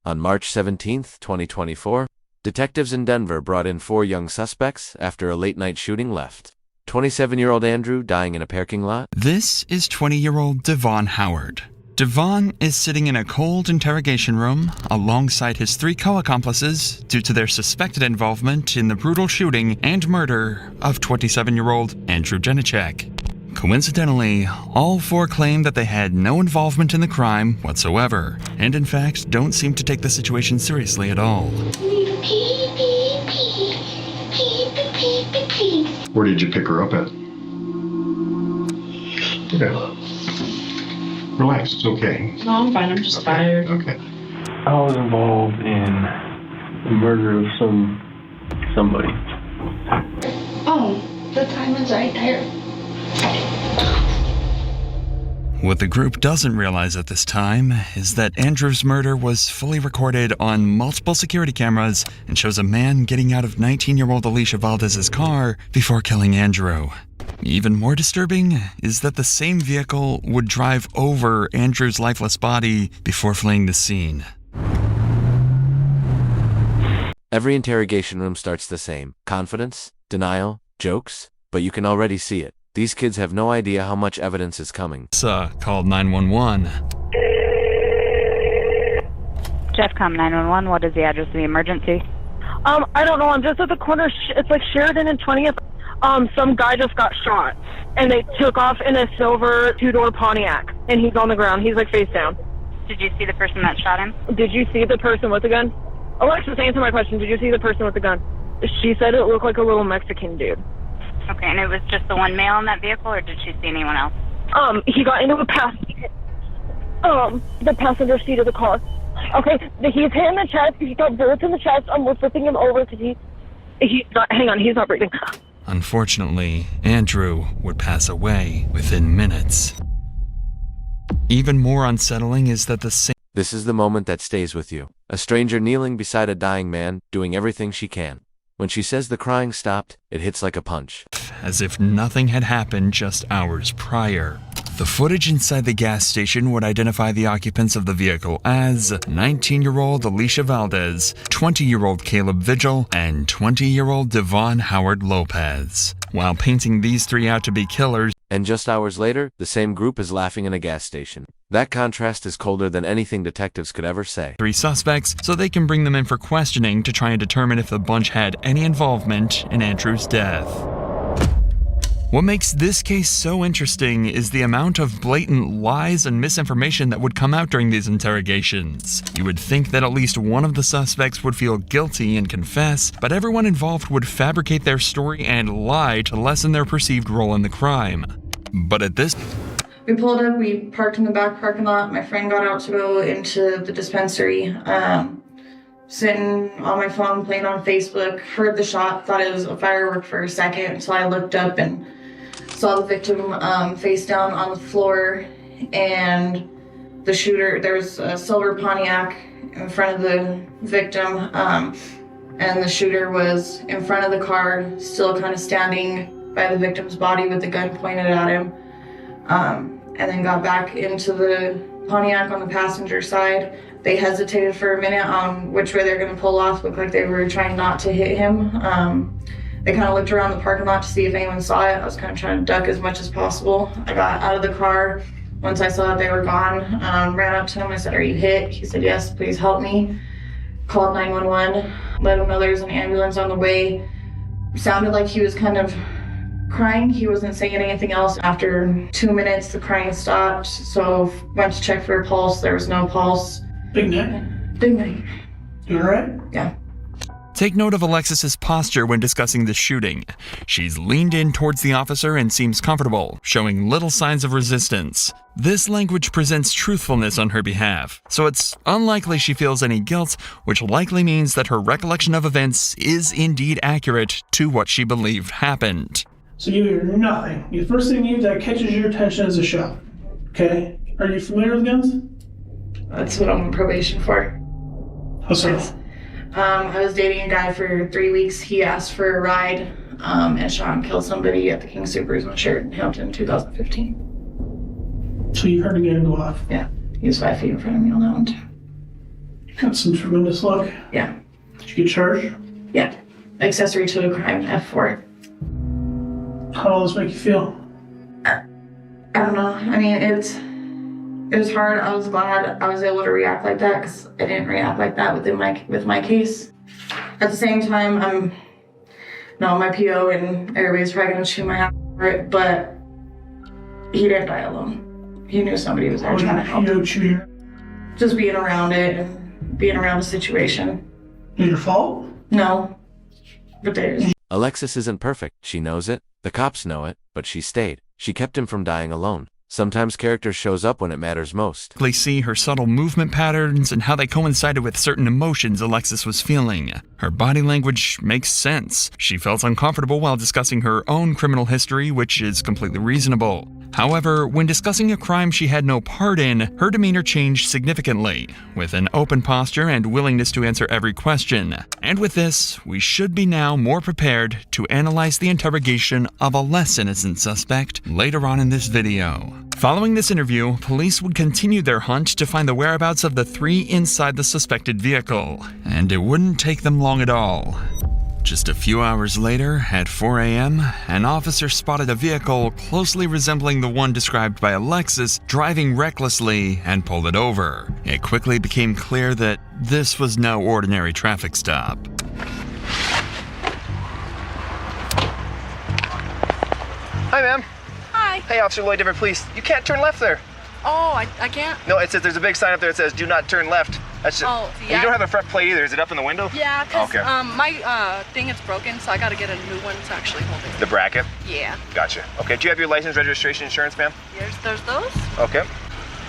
On March 17, 2024, detectives in Denver brought in 4 young suspects after a late-night shooting left 27-year-old Andrew dying in a parking lot. This is 20-year-old Devon Howard. Devon is sitting in a cold interrogation room alongside his 3 co-accomplices due to their suspected involvement in the brutal shooting and murder of 27-year-old Andrew Janicek. Coincidentally, all 4 claim that they had no involvement in the crime whatsoever, and in fact don't seem to take the situation seriously at all. Where did you pick her up at? Okay. Relax, it's okay. No, I'm fine. I'm just tired. Okay. I was involved in the murder of somebody. Oh, the time is right there. What the group doesn't realize at this time is that Andrew's murder was fully recorded on multiple security cameras and shows a man getting out of 19-year-old Alicia Valdez's car before killing Andrew. Even more disturbing is that the same vehicle would drive over Andrew's lifeless body before fleeing the scene. Every interrogation room starts the same. Confidence, denial, jokes, but you can already see it. These kids have no idea how much evidence is coming. Called 911. Jeffcom 911, what is the address of the emergency? I don't know. I'm just at the corner. It's like Sheridan and 20th. Some guy just got shot, and they took off in a silver 2-door Pontiac, and he's on the ground. He's like face down. Did you see the person that shot him? Did you see the person with the gun? Alexis, answer my question. Did you see the person with the gun? She said it looked like a little Mexican dude. Okay, and it was just the one male in that vehicle, or did she see anyone else? He got into the passenger seat of the car. Okay, he's hit in the chest. He got bullets in the chest. We're flipping him over because he's not, hang on, he's not breathing. Unfortunately, Andrew would pass away within minutes. Even more unsettling is that This is the moment that stays with you. A stranger kneeling beside a dying man, doing everything she can. When she says the crying stopped, it hits like a punch. As if nothing had happened just hours prior. The footage inside the gas station would identify the occupants of the vehicle as 19-year-old Alicia Valdez, 20-year-old Caleb Vigil, and 20-year-old Devon Howard Lopez. While painting these 3 out to be killers, and just hours later, the same group is laughing in a gas station. That contrast is colder than anything detectives could ever say. 3 suspects so they can bring them in for questioning to try and determine if the bunch had any involvement in Andrew's death. What makes this case so interesting is the amount of blatant lies and misinformation that would come out during these interrogations. You would think that at least one of the suspects would feel guilty and confess, but everyone involved would fabricate their story and lie to lessen their perceived role in the crime. But at this We pulled up, we parked in the back parking lot. My friend got out to go into the dispensary. Sitting on my phone, playing on Facebook, heard the shot, thought it was a firework for a second, so I looked up and saw the victim face down on the floor, and the shooter, there was a silver Pontiac in front of the victim, and the shooter was in front of the car, still kind of standing by the victim's body with the gun pointed at him, and then got back into the Pontiac on the passenger side. They hesitated for a minute on which way they're going to pull off. Looked like they were trying not to hit him. They kind of looked around the parking lot to see if anyone saw it. I was kind of trying to duck as much as possible. I got out of the car. Once I saw that they were gone, ran up to him. I said, "Are you hit?" He said, "Yes, please help me." Called 911, let him know there was an ambulance on the way. Sounded like he was kind of crying. He wasn't saying anything else. After 2 minutes, the crying stopped. So went to check for a pulse. There was no pulse. Big neck? Big neck. You alright? Yeah. Take note of Alexis's posture when discussing the shooting. She's leaned in towards the officer and seems comfortable, showing little signs of resistance. This language presents truthfulness on her behalf, so it's unlikely she feels any guilt, which likely means that her recollection of events is indeed accurate to what she believed happened. So you hear nothing. The first thing that catches your attention is a shot. Okay? Are you familiar with guns? That's what I'm on probation for. How so? I was dating a guy for 3 weeks. He asked for a ride and shot and killed somebody at the King Soopers on Sheridan Hampton in 2015. So you heard a gun go off? Yeah. He was 5 feet in front of me on that one too. That's some tremendous luck. Yeah. Did you get charged? Yeah. Accessory to a crime, F4. How does this make you feel? I don't know. I mean, it was hard. I was glad I was able to react like that because I didn't react like that with my case. At the same time, my PO and everybody's probably gonna chew my ass for it, but he didn't die alone. He knew somebody was there trying to help him. Just being around it and being around the situation. Your fault? No, but there's. Alexis isn't perfect, she knows it, the cops know it, but she stayed. She kept him from dying alone. Sometimes character shows up when it matters most. They see her subtle movement patterns and how they coincided with certain emotions Alexis was feeling. Her body language makes sense. She felt uncomfortable while discussing her own criminal history, which is completely reasonable. However, when discussing a crime she had no part in, her demeanor changed significantly, with an open posture and willingness to answer every question. And with this, we should be now more prepared to analyze the interrogation of a less innocent suspect later on in this video. Following this interview, police would continue their hunt to find the whereabouts of the three inside the suspected vehicle, and it wouldn't take them long at all. Just a few hours later, at 4 a.m., an officer spotted a vehicle closely resembling the one described by Alexis driving recklessly and pulled it over. It quickly became clear that this was no ordinary traffic stop. Hi, ma'am. Hi. Hey, Officer Lloyd, Denver Police. You can't turn left there. Oh, I can't? No, it says there's a big sign up there that says do not turn left. That's just, oh, yeah. You don't have a front plate either. Is it up in the window? Yeah, because okay. My thing is broken, so I got to get a new one to actually hold it. The bracket? Yeah. Gotcha. Okay, do you have your license, registration, insurance, ma'am? Yes, there's those. Okay.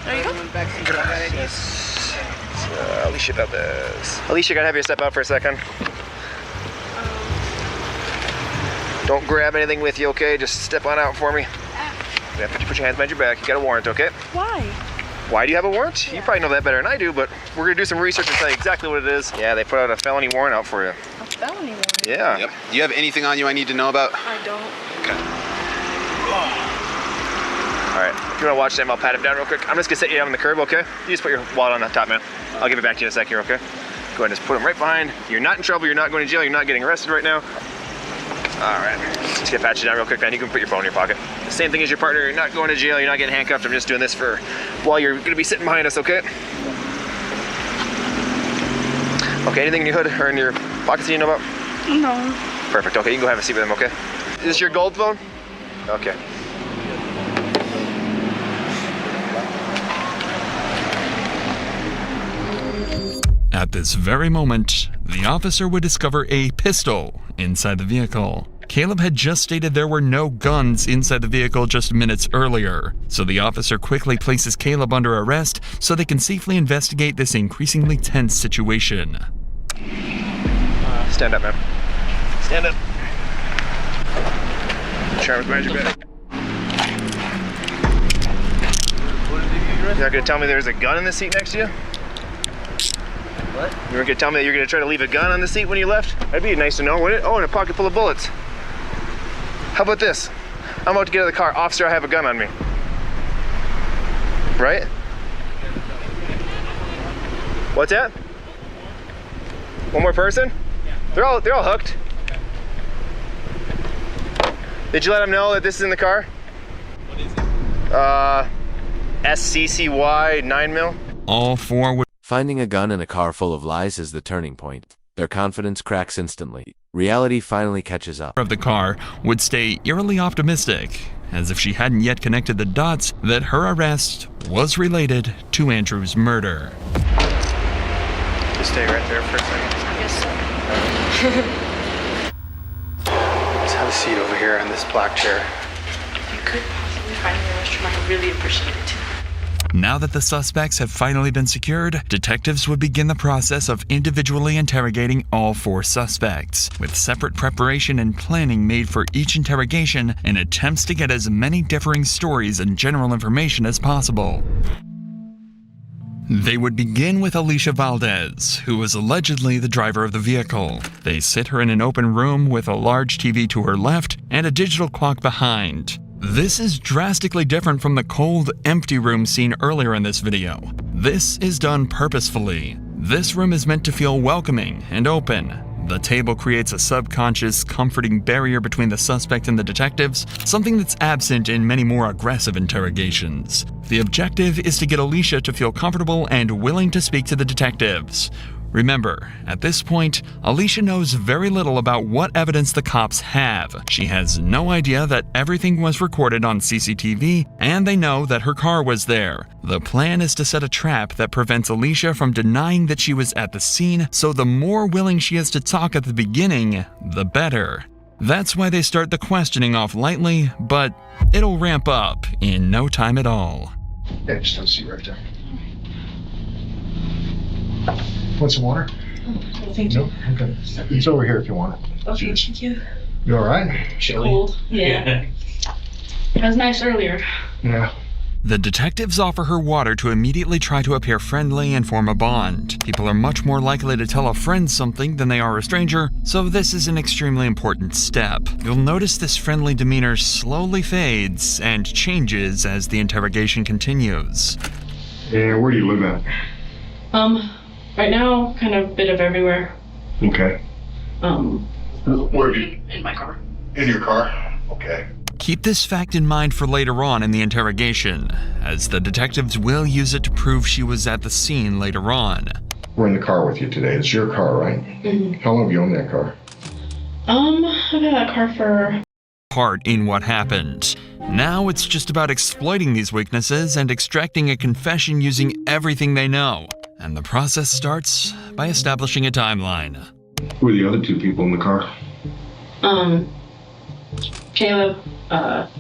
There you go. Alicia Valdez. Alicia, gotta have you step out for a second. Don't grab anything with you, okay? Just step on out for me. Yeah, put your hands behind your back. You got a warrant, okay? Why? Why do you have a warrant? Yeah. You probably know that better than I do, but we're gonna do some research and tell you exactly what it is. Yeah, they put out a felony warrant out for you. A felony warrant? Yeah. Yep. Do you have anything on you I need to know about? I don't. Okay. All right, if you wanna watch them, I'll pat him down real quick. I'm just gonna set you down on the curb, okay? You just put your wallet on the top, man. I'll give it back to you in a sec here, okay? Go ahead and just put him right behind. You're not in trouble, you're not going to jail, you're not getting arrested right now. All right, just gonna pat you down real quick, man. You can put your phone in your pocket. The same thing as your partner, you're not going to jail, you're not getting handcuffed. I'm just doing this for while you're gonna be sitting behind us, okay? Okay, anything in your hood or in your pockets you know about? No. Perfect, okay, you can go have a seat with them, okay? Is this your gold phone? Okay. At this very moment, the officer would discover a pistol inside the vehicle. Caleb had just stated there were no guns inside the vehicle just minutes earlier, so the officer quickly places Caleb under arrest so they can safely investigate this increasingly tense situation. Stand up, man. Stand up. Charms behind your back. You're not gonna tell me there's a gun in the seat next to you? What? You were gonna tell me that you're gonna try to leave a gun on the seat when you left? That'd be nice to know, wouldn't it? Oh, and a pocket full of bullets. How about this? I'm about to get out of the car. Officer, I have a gun on me. Right? What's that? One more person? They're all hooked. Did you let them know that this is in the car? What is it? SCCY 9mm. All four would. Finding a gun in a car full of lies is the turning point. Their confidence cracks instantly. Reality finally catches up. Of the car would stay eerily optimistic, as if she hadn't yet connected the dots that her arrest was related to Andrew's murder. Just stay right there for a second. Yes, sir. Just have a seat over here on this black chair. If you could possibly find me a restroom, I would really appreciate it. Now that the suspects have finally been secured, detectives would begin the process of individually interrogating all four suspects, with separate preparation and planning made for each interrogation in attempts to get as many differing stories and general information as possible. They would begin with Alicia Valdez, who was allegedly the driver of the vehicle. They sit her in an open room with a large TV to her left and a digital clock behind. This is drastically different from the cold, empty room seen earlier in this video. This is done purposefully. This room is meant to feel welcoming and open. The table creates a subconscious, comforting barrier between the suspect and the detectives, something that's absent in many more aggressive interrogations. The objective is to get Alicia to feel comfortable and willing to speak to the detectives. Remember, at this point, Alicia knows very little about what evidence the cops have. She has no idea that everything was recorded on CCTV, and they know that her car was there. The plan is to set a trap that prevents Alicia from denying that she was at the scene, so the more willing she is to talk at the beginning, the better. That's why they start the questioning off lightly, but it'll ramp up in no time at all. Yeah, just have a seat right there. Want some water? Oh, thank you. No? Okay. It's over here if you want it. Okay, thank you. You all right? Cold. Yeah. It was nice earlier. Yeah. The detectives offer her water to immediately try to appear friendly and form a bond. People are much more likely to tell a friend something than they are a stranger, so this is an extremely important step. You'll notice this friendly demeanor slowly fades and changes as the interrogation continues. Yeah, where do you live at? Right now, kind of a bit of everywhere. Okay. Where do you? In my car. In your car? Okay. Keep this fact in mind for later on in the interrogation, as the detectives will use it to prove she was at the scene later on. We're in the car with you today. It's your car, right? Mm-hmm. How long have you owned that car? I've had that car for... Part in what happened. Now it's just about exploiting these weaknesses and extracting a confession using everything they know. And the process starts by establishing a timeline. Who are the other two people in the car? Caleb, I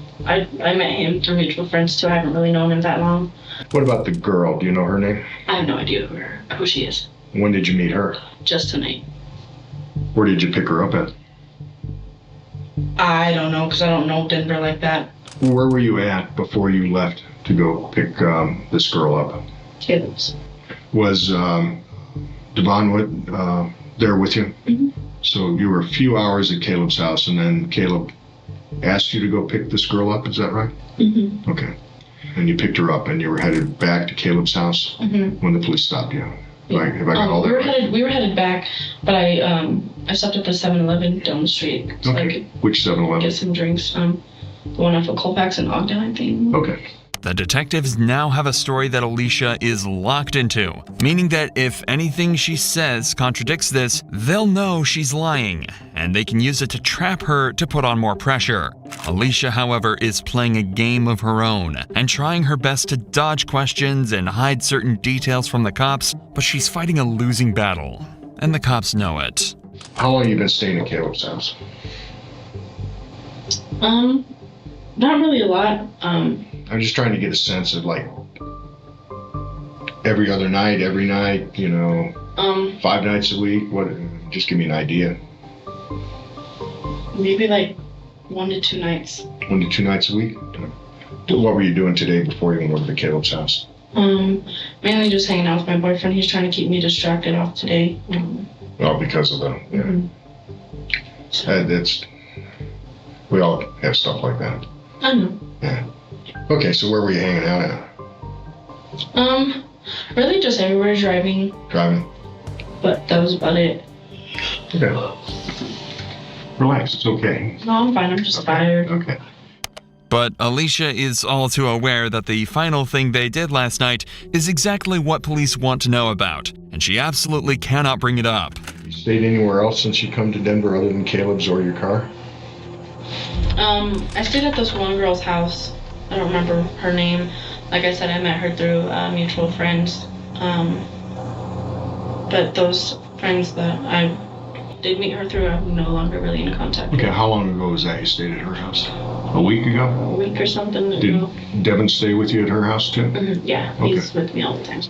met him through mutual friends too. I haven't really known him that long. What about the girl? Do you know her name? I have no idea who she is. When did you meet her? Just tonight. Where did you pick her up at? I don't know, because I don't know Denver like that. Where were you at before you left to go pick this girl up? Caleb's. Was Devon there with you? Mm-hmm. So you were a few hours at Caleb's house, and then Caleb asked you to go pick this girl up, is that right? Mm-hmm. Okay. And you picked her up, and you were headed back to Caleb's house when the police stopped you. Yeah. Have I got all that right? We were headed back, but I stopped at the 7-Eleven down the street. So Okay. Which 7-Eleven? Get some drinks. The one off of Colfax and Ogden, I think. Okay. The detectives now have a story that Alicia is locked into, meaning that if anything she says contradicts this, they'll know she's lying, and they can use it to trap her to put on more pressure. Alicia, however, is playing a game of her own and trying her best to dodge questions and hide certain details from the cops, but she's fighting a losing battle, and the cops know it. How long have you been staying at Caleb's house? Not really a lot. I'm just trying to get a sense of like every other night, every night, 5 nights a week. What? Just give me an idea. Maybe like 1 to 2 nights. 1 to 2 nights a week? What were you doing today before you went over to Caleb's house? Mainly just hanging out with my boyfriend. He's trying to keep me distracted off today. Oh, because of that. Yeah. We all have stuff like that. I know. Yeah. Okay, so where were you hanging out at? Really just everywhere driving. Driving? But that was about it. Okay. Relax, it's okay. No, I'm fine. I'm just tired. Okay. But Alicia is all too aware that the final thing they did last night is exactly what police want to know about, and she absolutely cannot bring it up. You stayed anywhere else since you come to Denver other than Caleb's or your car? I stayed at this one girl's house. I don't remember her name. Like I said, I met her through mutual friends. But those friends that I did meet her through, I'm no longer really in contact with. Okay, how long ago was that you stayed at her house? A week ago? A week or something. Did Devin stay with you at her house too? Mm-hmm. Yeah, he's with me all the time.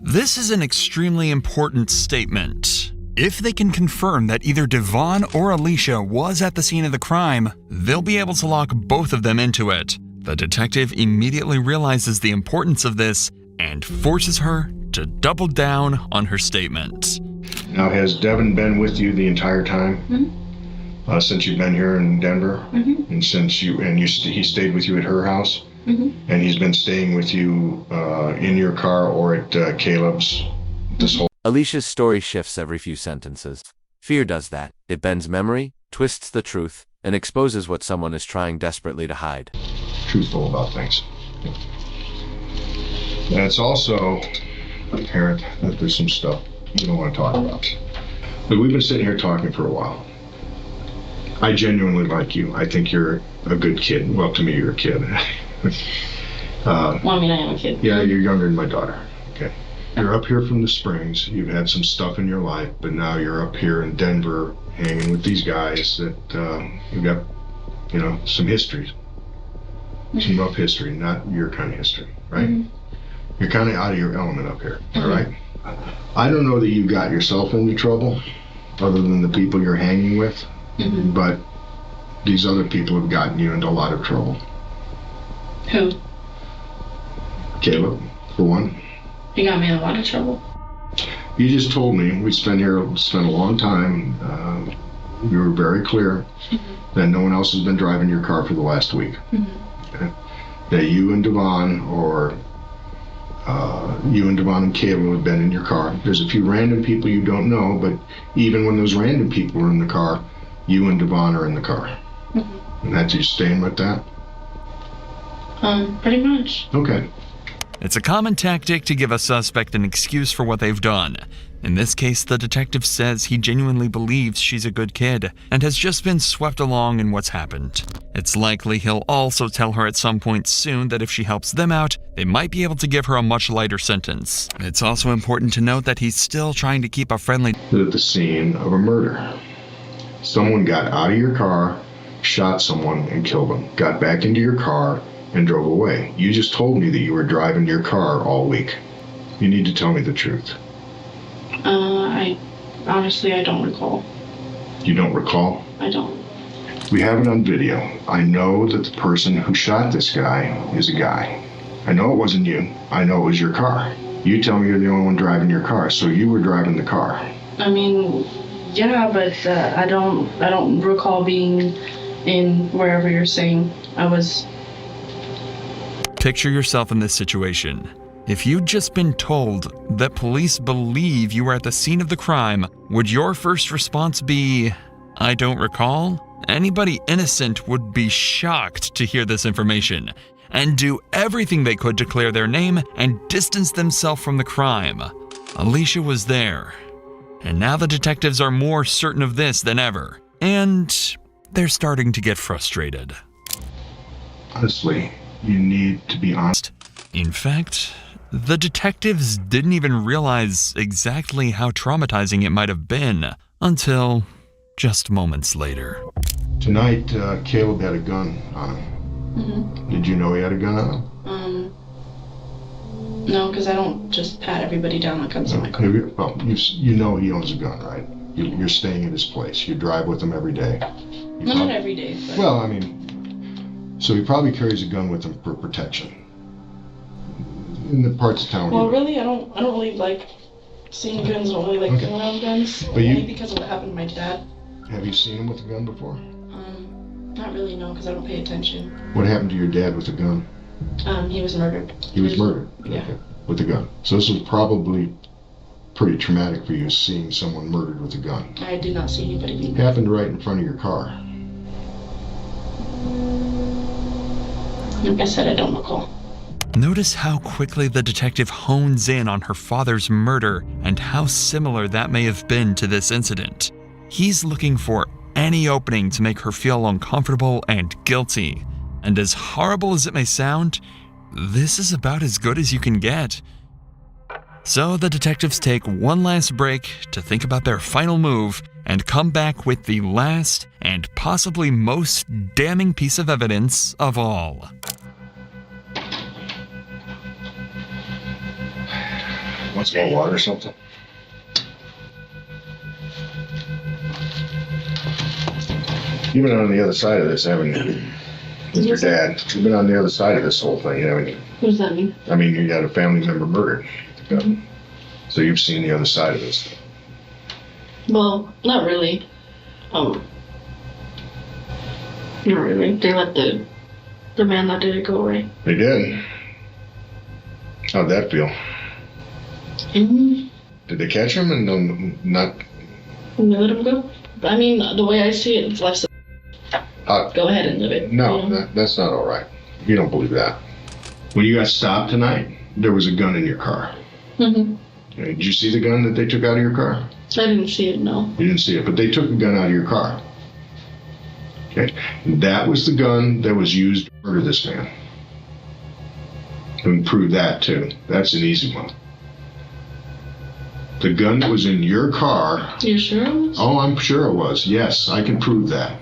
This is an extremely important statement. If they can confirm that either Devon or Alicia was at the scene of the crime, they'll be able to lock both of them into it. The detective immediately realizes the importance of this and forces her to double down on her statement. Now, has Devin been with you the entire time? Mm-hmm. Since you've been here in Denver? Mm-hmm. And since he stayed with you at her house? Mm-hmm. And he's been staying with you in your car or at Caleb's this whole Alicia's story shifts every few sentences. Fear does that. It bends memory, twists the truth, and exposes what someone is trying desperately to hide. Truthful about things. And it's also apparent that there's some stuff you don't want to talk about. But we've been sitting here talking for a while. I genuinely like you. I think you're a good kid. Well, to me, you're a kid. Well, I mean, I am a kid. Yeah, you're younger than my daughter. Okay. You're up here from the Springs. You've had some stuff in your life, but now you're up here in Denver hanging with these guys that you've got, you know, some history. Some rough history, not your kind of history, right? Mm-hmm. You're kind of out of your element up here, all right? I don't know that you got yourself into trouble, other than the people you're hanging with, but these other people have gotten you into a lot of trouble. Who? Caleb, for one. He got me in a lot of trouble. You just told me, we spent a long time, you were very clear that no one else has been driving your car for the last week. Okay? That you and Devon, or you and Devon and Caleb have been in your car. There's a few random people you don't know, but even when those random people are in the car, you and Devon are in the car. And that's you staying with that? Pretty much. Okay. It's a common tactic to give a suspect an excuse for what they've done. In this case, the detective says he genuinely believes she's a good kid and has just been swept along in what's happened. It's likely he'll also tell her at some point soon that if she helps them out, they might be able to give her a much lighter sentence. It's also important to note that he's still trying to keep a friendly... At the scene of a murder. Someone got out of your car, shot someone, and killed them. Got back into your car and drove away. You just told me that you were driving your car all week. You need to tell me the truth. I don't recall. You don't recall? I don't. We have it on video. I know that the person who shot this guy is a guy. I know it wasn't you. I know it was your car. You tell me you're the only one driving your car, so you were driving the car. I mean, yeah, but I don't recall being in wherever you're saying I was. Picture yourself in this situation. If you'd just been told that police believe you were at the scene of the crime, would your first response be, I don't recall? Anybody innocent would be shocked to hear this information and do everything they could to clear their name and distance themselves from the crime. Alicia was there, and now the detectives are more certain of this than ever, and they're starting to get frustrated. Honestly, you need to be honest. In fact, the detectives didn't even realize exactly how traumatizing it might have been until just moments later. Tonight, Caleb had a gun on him. Did you know he had a gun on him? No, because I don't just pat everybody down that comes in my car. Well, you know he owns a gun, right? You're staying at his place. You drive with him every day. Not every day, but... Well, I mean, so he probably carries a gun with him for protection. In the parts of town. Well, really, I don't really like seeing guns. I don't really like going around guns. But only because of what happened to my dad. Have you seen him with a gun before? Not really, no, because I don't pay attention. What happened to your dad with a gun? He was murdered. He was murdered? Yeah. Okay. With a gun. So this was probably pretty traumatic for you, seeing someone murdered with a gun. I did not see anybody being murdered. It happened right in front of your car. Like I said, I don't recall. Notice how quickly the detective hones in on her father's murder and how similar that may have been to this incident. He's looking for any opening to make her feel uncomfortable and guilty. And as horrible as it may sound, this is about as good as you can get. So the detectives take one last break to think about their final move and come back with the last and possibly most damning piece of evidence of all. Want some more water or something? You've been on the other side of this, haven't you? With your dad. You've been on the other side of this whole thing, haven't you? What does that mean? I mean, you got a family member murdered. So you've seen the other side of this. Well, not really. Not really. They let the man that did it go away. They did? How'd that feel? Did they catch him and not? Let him go. I mean, the way I see it, it's life's go ahead and live it. No, that's not all right. You don't believe that. When you got stopped tonight, there was a gun in your car. Mm-hmm. Did you see the gun that they took out of your car? I didn't see it, no. You didn't see it, but they took the gun out of your car. Okay, that was the gun that was used to murder this man. And prove that too. That's an easy one. The gun that was in your car. You sure it was? Oh, I'm sure it was. Yes, I can prove that.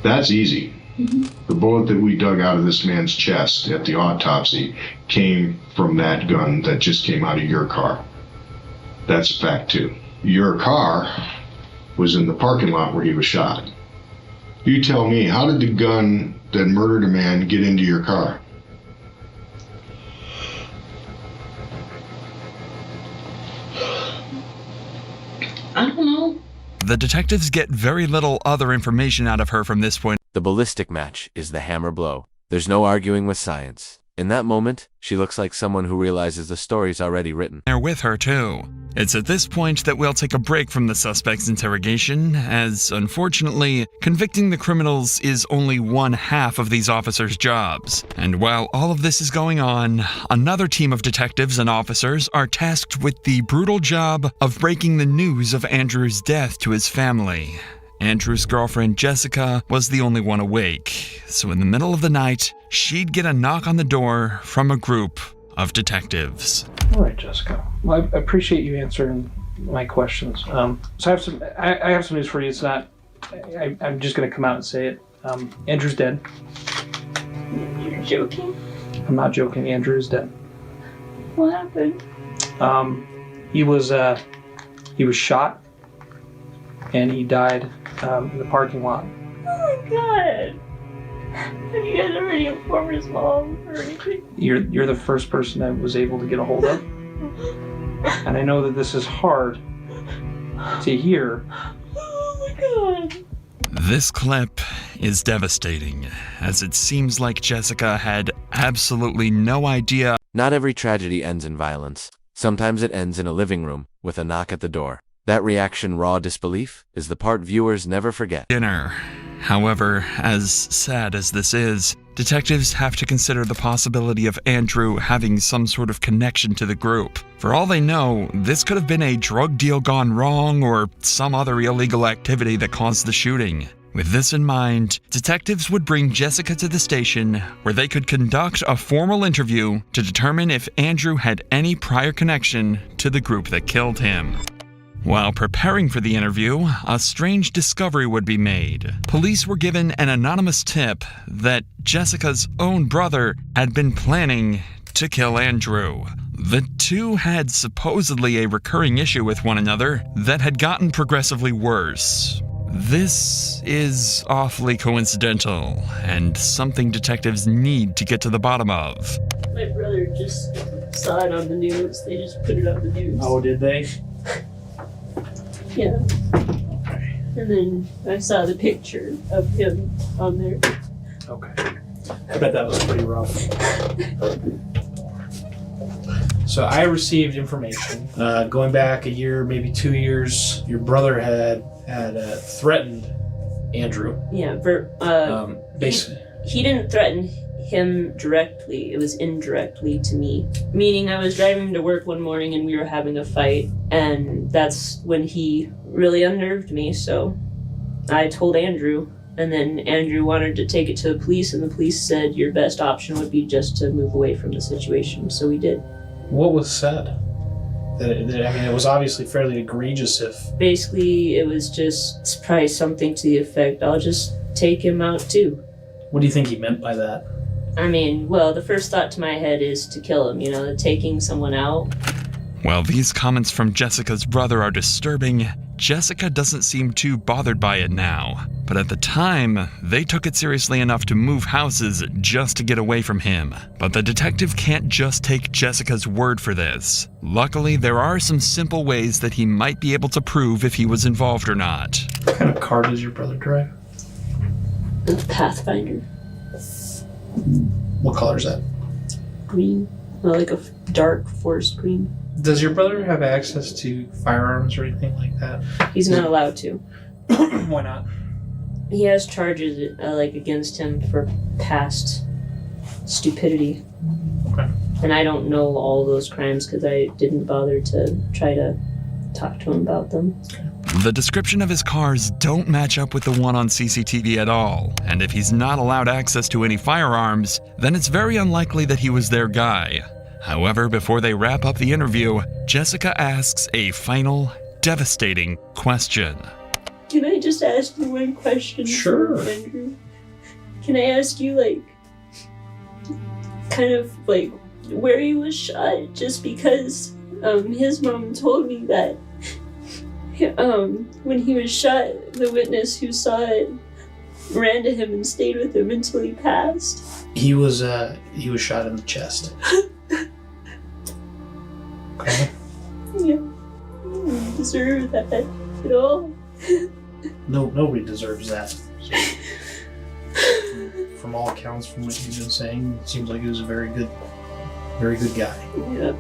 That's easy. Mm-hmm. The bullet that we dug out of this man's chest at the autopsy came from that gun that just came out of your car. That's a fact too. Your car was in the parking lot where he was shot. You tell me, how did the gun that murdered a man get into your car? I don't know. The detectives get very little other information out of her from this point. The ballistic match is the hammer blow. There's no arguing with science. In that moment, she looks like someone who realizes the story's already written. They're with her, too. It's at this point that we'll take a break from the suspect's interrogation, as, unfortunately, convicting the criminals is only one half of these officers' jobs. And while all of this is going on, another team of detectives and officers are tasked with the brutal job of breaking the news of Andrew's death to his family. Andrew's girlfriend, Jessica, was the only one awake, so in the middle of the night, she'd get a knock on the door from a group of detectives. All right, Jessica. Well, I appreciate you answering my questions. So I have some news for you. It's not. I'm just going to come out and say it. Andrew's dead. You're joking? I'm not joking. Andrew is dead. What happened? He was shot, and he died in the parking lot. Oh my god! Have you guys already informed his mom or anything? You're the first person I was able to get a hold of, and I know that this is hard to hear. Oh my god! This clip is devastating, as it seems like Jessica had absolutely no idea. Not every tragedy ends in violence. Sometimes it ends in a living room with a knock at the door. That reaction, raw disbelief, is the part viewers never forget. Dinner. However, as sad as this is, detectives have to consider the possibility of Andrew having some sort of connection to the group. For all they know, this could have been a drug deal gone wrong or some other illegal activity that caused the shooting. With this in mind, detectives would bring Jessica to the station where they could conduct a formal interview to determine if Andrew had any prior connection to the group that killed him. While preparing for the interview, a strange discovery would be made. Police were given an anonymous tip that Jessica's own brother had been planning to kill Andrew. The two had supposedly a recurring issue with one another that had gotten progressively worse. This is awfully coincidental, and something detectives need to get to the bottom of. My brother just saw it on the news. They just put it on the news. Oh, did they? Yeah. And then I saw the picture of him on there. Okay. I bet that was pretty rough. So I received information going back a year, maybe 2 years. Your brother had threatened Andrew. Yeah, basically. He didn't threaten him directly. It was indirectly to me. Meaning I was driving to work one morning and we were having a fight, and that's when he really unnerved me. So I told Andrew, and then Andrew wanted to take it to the police, and the police said your best option would be just to move away from the situation. So we did. What was said? It was obviously fairly egregious if... Basically, it was just probably something to the effect, I'll just take him out too. What do you think he meant by that? I mean, well, the first thought to my head is to kill him, taking someone out. While these comments from Jessica's brother are disturbing, Jessica doesn't seem too bothered by it now. But at the time, they took it seriously enough to move houses just to get away from him. But the detective can't just take Jessica's word for this. Luckily, there are some simple ways that he might be able to prove if he was involved or not. What kind of car does your brother drive? A Pathfinder. What color is that? Green. Well, like a dark forest green. Does your brother have access to firearms or anything like that? He's not allowed to. Why not? He has charges against him for past stupidity. Okay. And I don't know all those crimes because I didn't bother to try to talk to him about them. The description of his cars don't match up with the one on CCTV at all, and if he's not allowed access to any firearms, then it's very unlikely that he was their guy. However, before they wrap up the interview, Jessica asks a final, devastating question. Can I just ask you one question? Sure. Andrew? Can I ask you, where he was shot? Just because his mom told me that when he was shot, the witness who saw it ran to him and stayed with him until he passed. He was shot in the chest. Okay. Yeah. I don't deserve that at all. No, nobody deserves that. So, from all accounts, from what you've been saying, it seems like he was a very good guy. Yeah.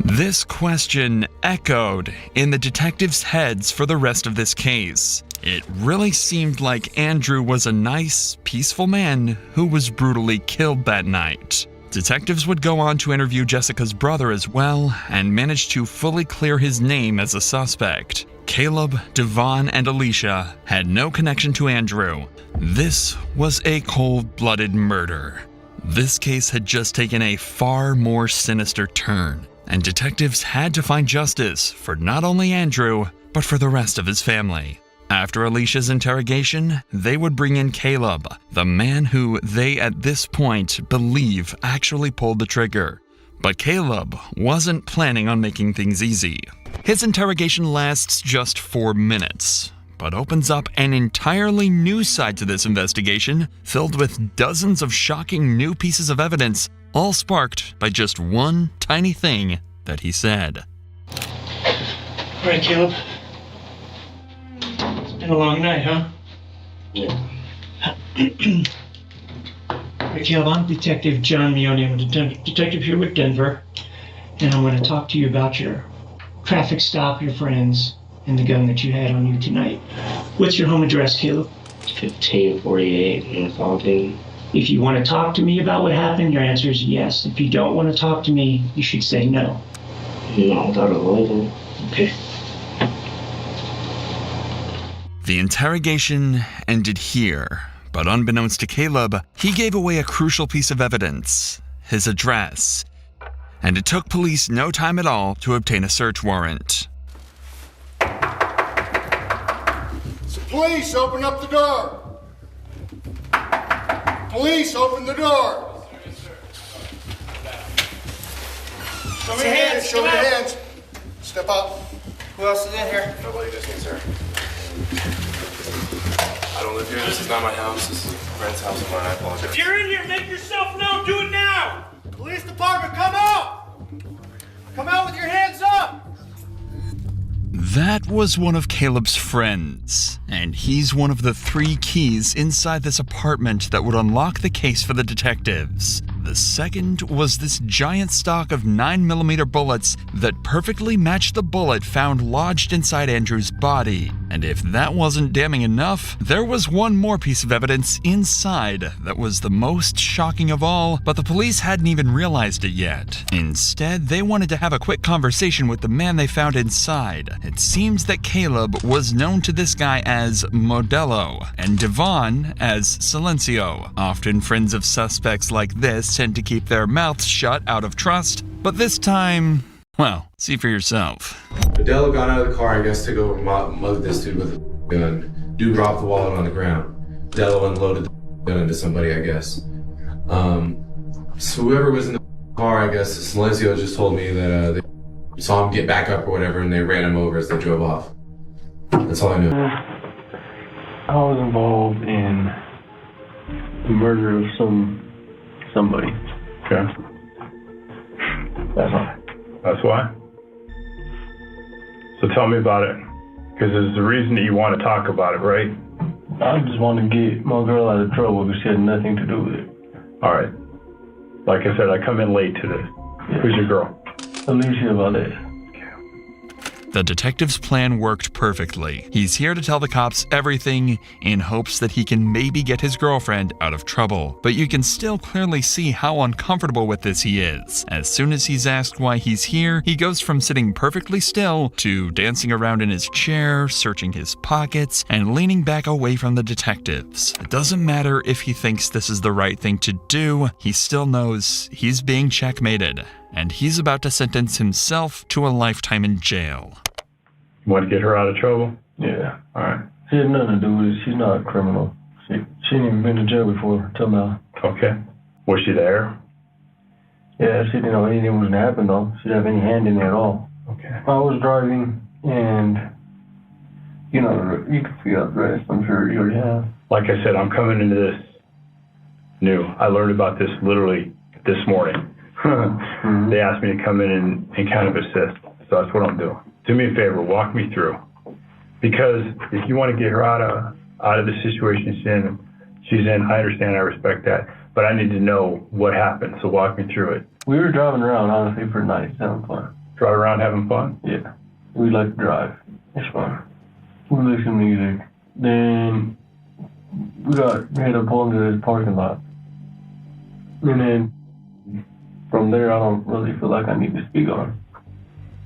This question echoed in the detectives' heads for the rest of this case. It really seemed like Andrew was a nice, peaceful man who was brutally killed that night. Detectives would go on to interview Jessica's brother as well and managed to fully clear his name as a suspect. Caleb, Devon, and Alicia had no connection to Andrew. This was a cold-blooded murder. This case had just taken a far more sinister turn, and detectives had to find justice for not only Andrew, but for the rest of his family. After Alicia's interrogation, they would bring in Caleb, the man who they at this point believe actually pulled the trigger. But Caleb wasn't planning on making things easy. His interrogation lasts just 4 minutes, but opens up an entirely new side to this investigation, filled with dozens of shocking new pieces of evidence, all sparked by just one tiny thing that he said. All right, Caleb. It's been a long night, huh? Yeah. All right, Caleb, I'm Detective John Meone. I'm a detective here with Denver, and I'm going to talk to you about your traffic stop, your friends, and the gun that you had on you tonight. What's your home address, Caleb? 1548 North Alton. If you want to talk to me about what happened, your answer is yes. If you don't want to talk to me, you should say no. No, without avoiding. Okay. The interrogation ended here, but unbeknownst to Caleb, he gave away a crucial piece of evidence, his address, and it took police no time at all to obtain a search warrant. Police, open up the door! Police, open the door! Show me your hands, show me your hands. Step up. Who else is in here? Nobody just me, sir. I don't live here. This is not my house. This is a friend's house of mine. I apologize. If you're in here, make yourself known. Do it now! Police department, come out! Come out with your hands up! That was one of Caleb's friends, and he's one of the 3 keys inside this apartment that would unlock the case for the detectives. The second was this giant stock of 9mm bullets that perfectly matched the bullet found lodged inside Andrew's body. And if that wasn't damning enough, there was one more piece of evidence inside that was the most shocking of all, but the police hadn't even realized it yet. Instead, they wanted to have a quick conversation with the man they found inside. It seems that Caleb was known to this guy as Modelo, and Devon as Silencio. Often friends of suspects like this tend to keep their mouths shut out of trust, but this time, well, see for yourself. Modelo got out of the car, I guess, to go mug this dude with a gun. Dude dropped the wallet on the ground. Modelo unloaded the gun into somebody, I guess. So whoever was in the car, I guess, Silencio just told me that they saw him get back up or whatever, and they ran him over as they drove off. That's all I knew. I was involved in the murder of somebody. Okay. That's all. That's why? So tell me about it. Because there's a reason that you want to talk about it, right? I just want to get my girl out of trouble because she had nothing to do with it. All right. Like I said, I come in late to this. Yeah. Who's your girl? Alicia Valdez. The detective's plan worked perfectly. He's here to tell the cops everything in hopes that he can maybe get his girlfriend out of trouble. But you can still clearly see how uncomfortable with this he is. As soon as he's asked why he's here, he goes from sitting perfectly still to dancing around in his chair, searching his pockets, and leaning back away from the detectives. It doesn't matter if he thinks this is the right thing to do, he still knows he's being checkmated, and he's about to sentence himself to a lifetime in jail. You want to get her out of trouble? Yeah. All right. She had nothing to do with it. She's not a criminal. She ain't even been to jail before till now. Okay. Was she there? Yeah, she didn't know anything was going to happen, though. She didn't have any hand in it at all. Okay. I was driving, and, you know, you can figure out the rest. I'm sure you already have. Like I said, I'm coming into this new. I learned about this literally this morning. Mm-hmm. They asked me to come in and kind of assist. So that's what I'm doing. Do me a favor, walk me through. Because if you want to get her out of the situation she's in, I understand, I respect that. But I need to know what happened, so walk me through it. We were driving around, honestly, for nights, having fun. Drive around having fun? Yeah. We like to drive. It's fun. We listen to music. Then we had to pull into this parking lot. And then from there, I don't really feel like I need to speak on it.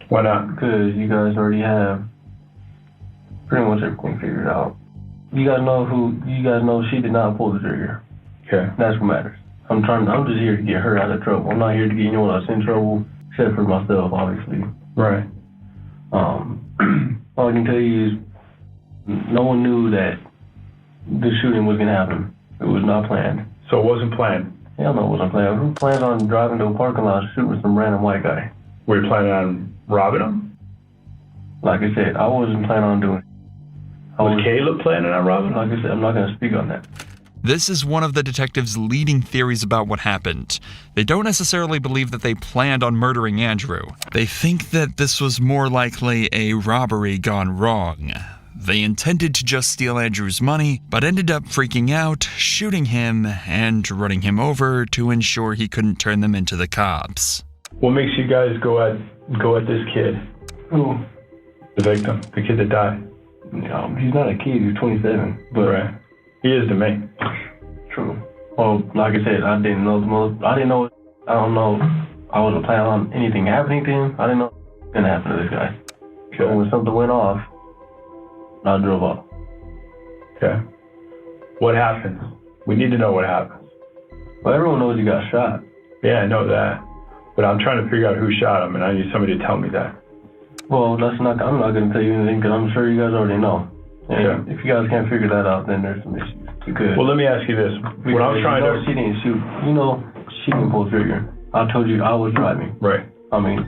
Why not? Because you guys already have pretty much everything figured out. You guys know she did not pull the trigger. Okay. That's what matters. I'm just here to get her out of trouble. I'm not here to get anyone else in trouble, except for myself, obviously. Right. All I can tell you is no one knew that the shooting was going to happen. It was not planned. So it wasn't planned? Hell no, it wasn't planned. Who planned on driving to a parking lot shooting some random white guy? Were you planning on robbing him? Like I said, I wasn't planning on doing it. Was Caleb planning on robbing him? Like I said, I'm not going to speak on that. This is one of the detectives' leading theories about what happened. They don't necessarily believe that they planned on murdering Andrew. They think that this was more likely a robbery gone wrong. They intended to just steal Andrew's money, but ended up freaking out, shooting him, and running him over to ensure he couldn't turn them into the cops. What makes you guys go at this kid? Who? The victim, the kid that died. He's not a kid, he's 27. But right. He is to me. True. Well, like I said, I don't know. I wasn't planning on anything happening to him. I didn't know what was going to happen to this guy. Okay. So when something went off, I drove off. Okay. What happens? We need to know what happens. Well, everyone knows he got shot. Yeah, I know that. But I'm trying to figure out who shot him, and I need somebody to tell me that. Well, I'm not going to tell you anything, because I'm sure you guys already know. And yeah. If you guys can't figure that out, then there's some issues. Because well, let me ask you this. What I'm trying to... She didn't shoot. You know, she didn't pull the trigger. I told you I was driving. Right. I mean,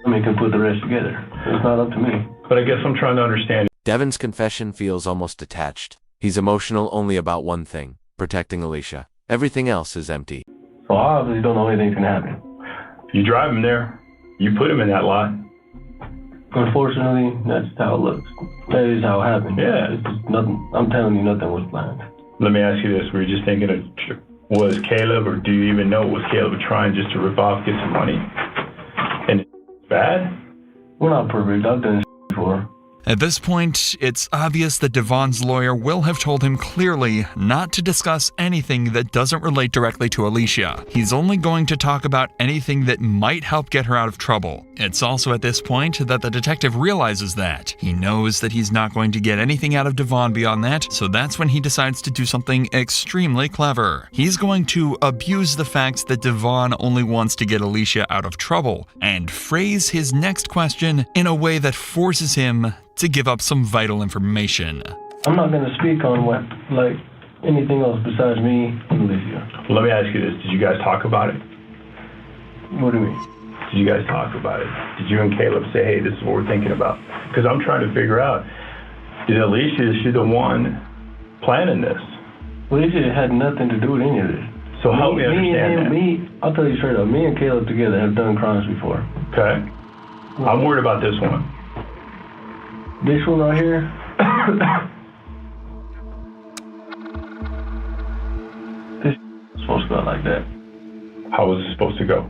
can put the rest together. It's not up to me. But I guess I'm trying to understand. Devin's confession feels almost detached. He's emotional only about one thing, protecting Alicia. Everything else is empty. So I obviously don't know anything's going to happen. You drive him there. You put him in that lot. Unfortunately, that's how it looks. That is how it happened. Yeah. It's just nothing. I'm telling you, nothing was planned. Let me ask you this. Were you just thinking was Caleb, or do you even know was Caleb trying just to rip off, get some money? And it's bad? We're not perfect. I've done this before. At this point, it's obvious that Devon's lawyer will have told him clearly not to discuss anything that doesn't relate directly to Alicia. He's only going to talk about anything that might help get her out of trouble. It's also at this point that the detective realizes that. He knows that he's not going to get anything out of Devon beyond that, so that's when he decides to do something extremely clever. He's going to abuse the fact that Devon only wants to get Alicia out of trouble, and phrase his next question in a way that forces him to give up some vital information. I'm not going to speak on anything else besides me and Alicia. Well, let me ask you this. Did you guys talk about it? What do you mean? Did you guys talk about it? Did you and Caleb say, hey, this is what we're thinking about? Because I'm trying to figure out, is she the one planning this? Alicia had nothing to do with any of this. So help me understand that. I'll tell you straight up, me and Caleb together have done crimes before. Okay. I'm worried about this one. This one right here, this is supposed to go like that. How was it supposed to go?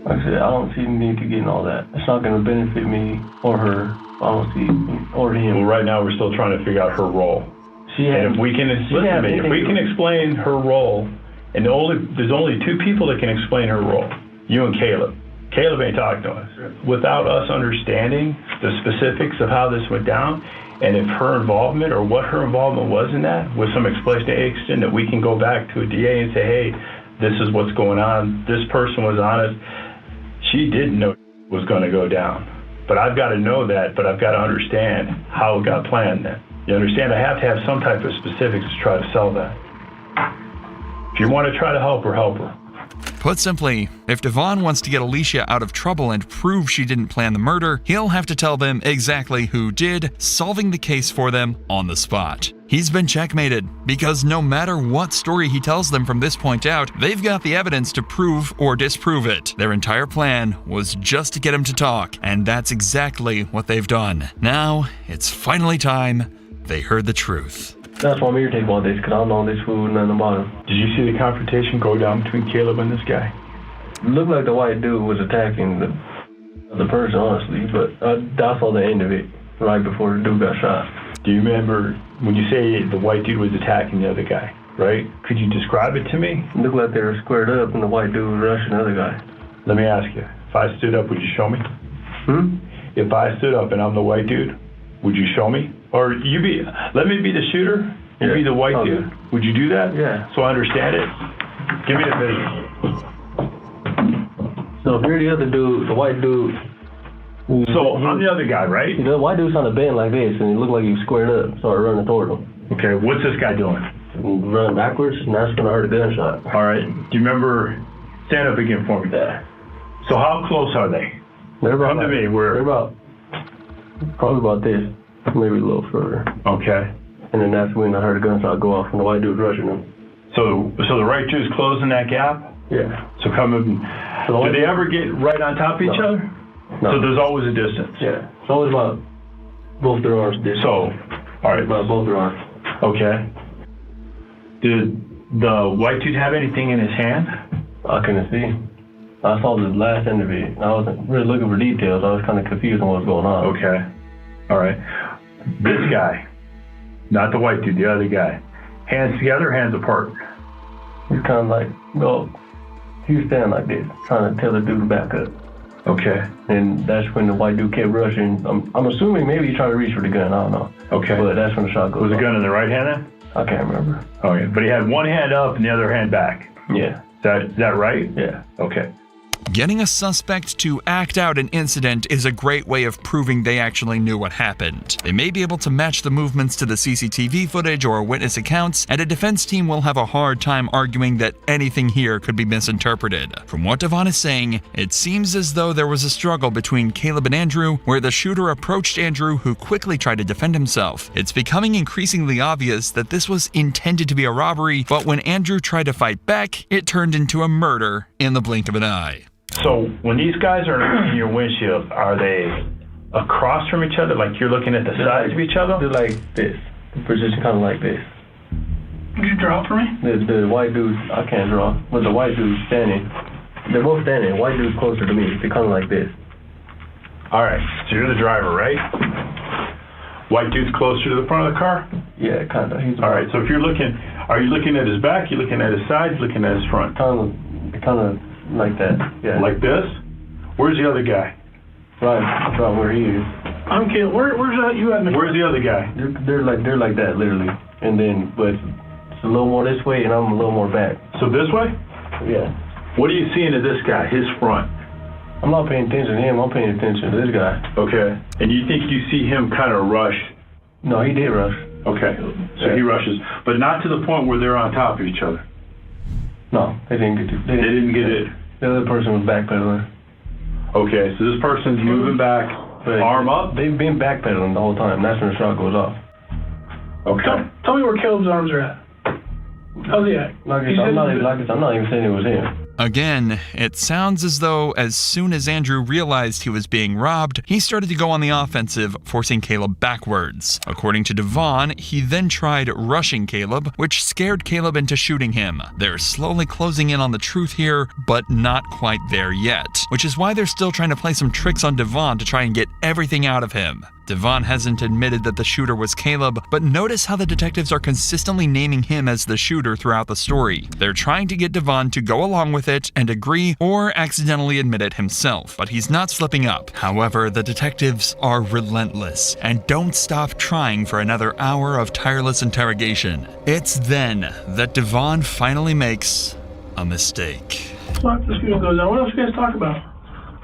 Like I said, I don't see the need to get in all that. It's not going to benefit me or her. I don't see, or him. Well, right now we're still trying to figure out her role. And if we can explain her role, and there's only two people that can explain her role, you and Caleb. Caleb ain't talking to us. Without us understanding the specifics of how this went down, and if her involvement or what her involvement was in that, with some explanation that we can go back to a DA and say, hey, this is what's going on. This person was honest. She didn't know it was going to go down. But I've got to know that, but I've got to understand how it got planned then. You understand? I have to have some type of specifics to try to sell that. If you want to try to help her, help her. Put simply, if Devon wants to get Alicia out of trouble and prove she didn't plan the murder, he'll have to tell them exactly who did, solving the case for them on the spot. He's been checkmated, because no matter what story he tells them from this point out, they've got the evidence to prove or disprove it. Their entire plan was just to get him to talk, and that's exactly what they've done. Now, it's finally time they heard the truth. That's why I'm irritated about this, because I don't know this fool nothing about him. Did you see the confrontation go down between Caleb and this guy? It looked like the white dude was attacking the person, honestly, but I saw the end of it right before the dude got shot. Do you remember when you say the white dude was attacking the other guy, right? Could you describe it to me? It looked like they were squared up and the white dude was rushing the other guy. Let me ask you, if I stood up, would you show me? If I stood up and I'm the white dude, would you show me? Or let me be the shooter, you be the white dude. Would you do that? Yeah. So I understand it? Give me the video. So if you're the other dude, the white dude. So I'm the other guy, right? The white dude's on a bend like this, and he looked like he was squared up, started running toward him. Okay, what's this guy doing? Running backwards, and that's when I heard a gunshot. All right. Do you remember? Stand up again for me. Yeah. So how close are they? They're about. Come to me. They're about. Probably about this. Maybe a little further. Okay. And then that's when I heard a gunshot go off and the white dude rushing him. So the right dude's closing that gap? Yeah. So come in. Do they ever get right on top of each other? No. So there's always a distance? Yeah. It's always about both their arms distance. So, all right. About both their arms. Okay. Did the white dude have anything in his hand? I couldn't see. I saw the last end of it. I wasn't really looking for details. I was kind of confused on what was going on. Okay. All right. This guy, not the white dude, the other guy, hands together, hands apart. He's kind of like, he was standing like this, trying to tell the dude to back up. Okay. And that's when the white dude kept rushing. I'm assuming maybe he tried to reach for the gun. I don't know. Okay. But that's when the shot goes off. Was the gun in the right hand then? I can't remember. Okay. But he had one hand up and the other hand back. Yeah. Is that right? Yeah. Okay. Getting a suspect to act out an incident is a great way of proving they actually knew what happened. They may be able to match the movements to the CCTV footage or witness accounts, and a defense team will have a hard time arguing that anything here could be misinterpreted. From what Devon is saying, it seems as though there was a struggle between Caleb and Andrew, where the shooter approached Andrew, who quickly tried to defend himself. It's becoming increasingly obvious that this was intended to be a robbery, but when Andrew tried to fight back, it turned into a murder in the blink of an eye. So when these guys are in your windshield, are they across from each other? Like you're looking at the sides of each other? They're like this. The position kind of like this. Could you draw for me? The white dude, I can't draw, but the white dude's standing. They're both standing. White dude's closer to me. They're kind of like this. All right. So you're the driver, right? White dude's closer to the front of the car? Yeah, kind of. All right. So if you're looking, are you looking at his back? You looking at his sides? Looking at his front? Kind of. Like that, yeah. Like this? Where's the other guy? Right where he is. I'm Caleb. Where's that you at? Where's the other guy? They're like that, literally. And then, but it's a little more this way, and I'm a little more back. So this way? Yeah. What are you seeing of this guy? His front? I'm not paying attention to him. I'm paying attention to this guy. Okay. And you think you see him kind of rush? No, he did rush. Okay. So he rushes, but not to the point where they're on top of each other. No, they didn't get it. They didn't get it. The other person was backpedaling. Okay, so this person's moving back, arm up? They've been backpedaling the whole time. That's when the shot goes off. Okay. Tell me where Caleb's arms are at. How's he at? I'm not even saying it was him. Again, it sounds as though as soon as Andrew realized he was being robbed, he started to go on the offensive, forcing Caleb backwards. According to Devon, he then tried rushing Caleb, which scared Caleb into shooting him. They're slowly closing in on the truth here, but not quite there yet, which is why they're still trying to play some tricks on Devon to try and get everything out of him. Devon hasn't admitted that the shooter was Caleb, but notice how the detectives are consistently naming him as the shooter throughout the story. They're trying to get Devon to go along with it and agree or accidentally admit it himself, but he's not slipping up. However, the detectives are relentless and don't stop trying for another hour of tireless interrogation. It's then that Devon finally makes a mistake. What this video goes on? What else you guys talk about?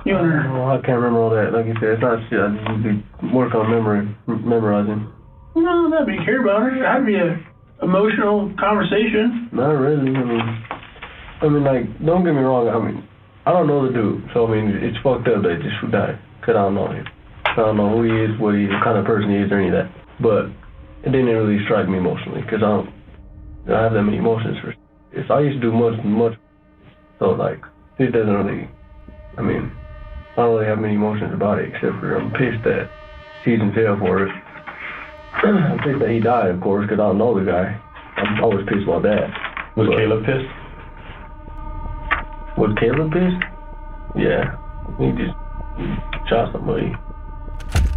You and her? Oh, I can't remember all that. Like you said, it's not shit. I just usually work on memorizing. No, that'd be care about her. That'd be a emotional conversation. Not really. I mean, like, don't get me wrong. I mean, I don't know the dude, so I mean, it's fucked up that just died. Cause I don't know him. I don't know who he is, what kind of person he is, or any of that. But it didn't really strike me emotionally, cause I don't have that many emotions for this. I used to do much. So like, it doesn't really. I mean, I don't really have many emotions about it, except for I'm pissed that he's in jail for it. I'm pissed that he died, of course, because I don't know the guy. I'm always pissed about that. Was Caleb pissed? Was Caleb pissed? Yeah. He just shot somebody.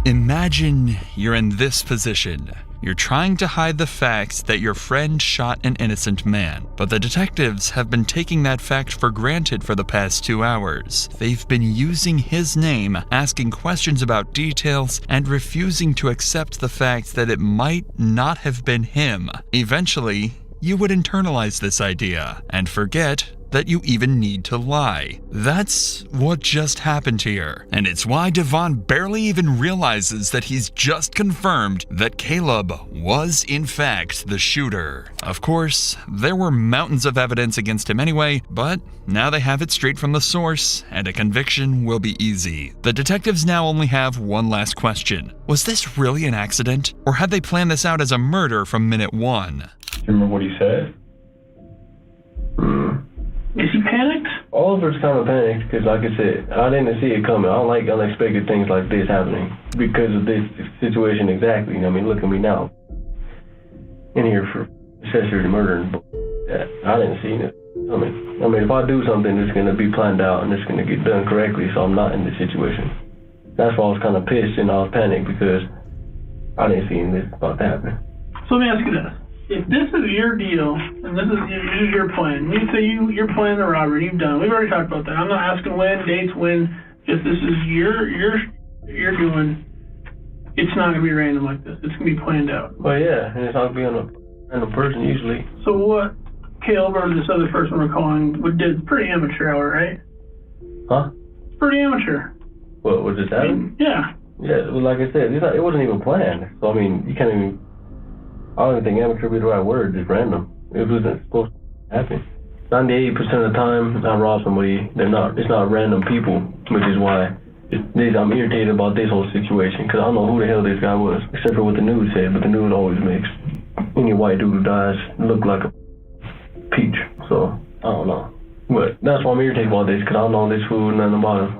Imagine you're in this position. You're trying to hide the fact that your friend shot an innocent man, but the detectives have been taking that fact for granted for the past 2 hours. They've been using his name, asking questions about details, and refusing to accept the fact that it might not have been him. Eventually, you would internalize this idea and forget that you even need to lie. That's what just happened here, and it's why Devon barely even realizes that he's just confirmed that Caleb was in fact the shooter. Of course, there were mountains of evidence against him anyway, but now they have it straight from the source, and a conviction will be easy. The detectives now only have one last question. Was this really an accident, or had they planned this out as a murder from minute one? Do you remember what he said? Is he panicked? All of us kind of panicked because, like I said, I didn't see it coming. I don't like unexpected things like this happening because of this situation exactly. I mean, look at me now. In here for accessory to murder and that. I didn't see it coming. I mean, if I do something, it's going to be planned out and it's going to get done correctly, so I'm not in this situation. That's why I was kind of pissed and I was panicked because I didn't see this about to happen. So let me ask you this. If this is your deal, and this is your plan, you say you're planning the robbery, you've done it. We've already talked about that. I'm not asking when, dates, when. Just this is you're doing. It's not gonna be random like this. It's gonna be planned out. Well, yeah, and it's not gonna be on a random person usually. So what Caleb or this other person we're calling did pretty amateur hour, right? Huh? It's pretty amateur. What was it that? Yeah. Yeah, well, like I said, it wasn't even planned. So I mean, you can't even. I don't even think amateur would be the right word, just random. It wasn't supposed to happen. 98% of the time I rob somebody, it's not random people, which is why I'm irritated about this whole situation, because I don't know who the hell this guy was, except for what the news said, but the news always makes any white dude who dies look like a peach, so I don't know. But that's why I'm irritated about this, because I don't know this fool, nothing about him.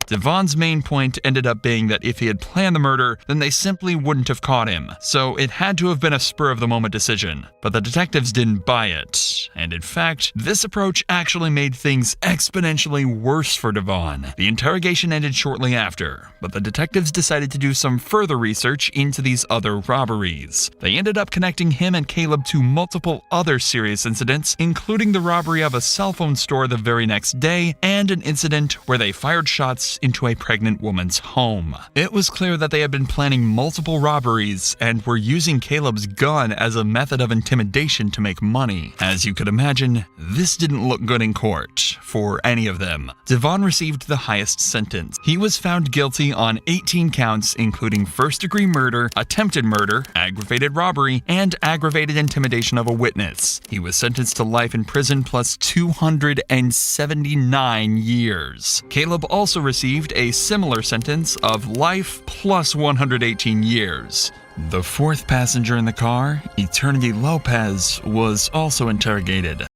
Devon's main point ended up being that if he had planned the murder, then they simply wouldn't have caught him. So it had to have been a spur-of-the-moment decision. But the detectives didn't buy it. And in fact, this approach actually made things exponentially worse for Devon. The interrogation ended shortly after, but the detectives decided to do some further research into these other robberies. They ended up connecting him and Caleb to multiple other serious incidents, including the robbery of a cell phone store the very next day, and an incident where they fired shots into a pregnant woman's home. It was clear that they had been planning multiple robberies and were using Caleb's gun as a method of intimidation to make money. As you could imagine, this didn't look good in court for any of them. Devon received the highest sentence. He was found guilty on 18 counts, including first-degree murder, attempted murder, aggravated robbery, and aggravated intimidation of a witness. He was sentenced to life in prison plus 279 years. Caleb also received a similar sentence of life plus 118 years. The fourth passenger in the car, Eternity Lopez, was also interrogated.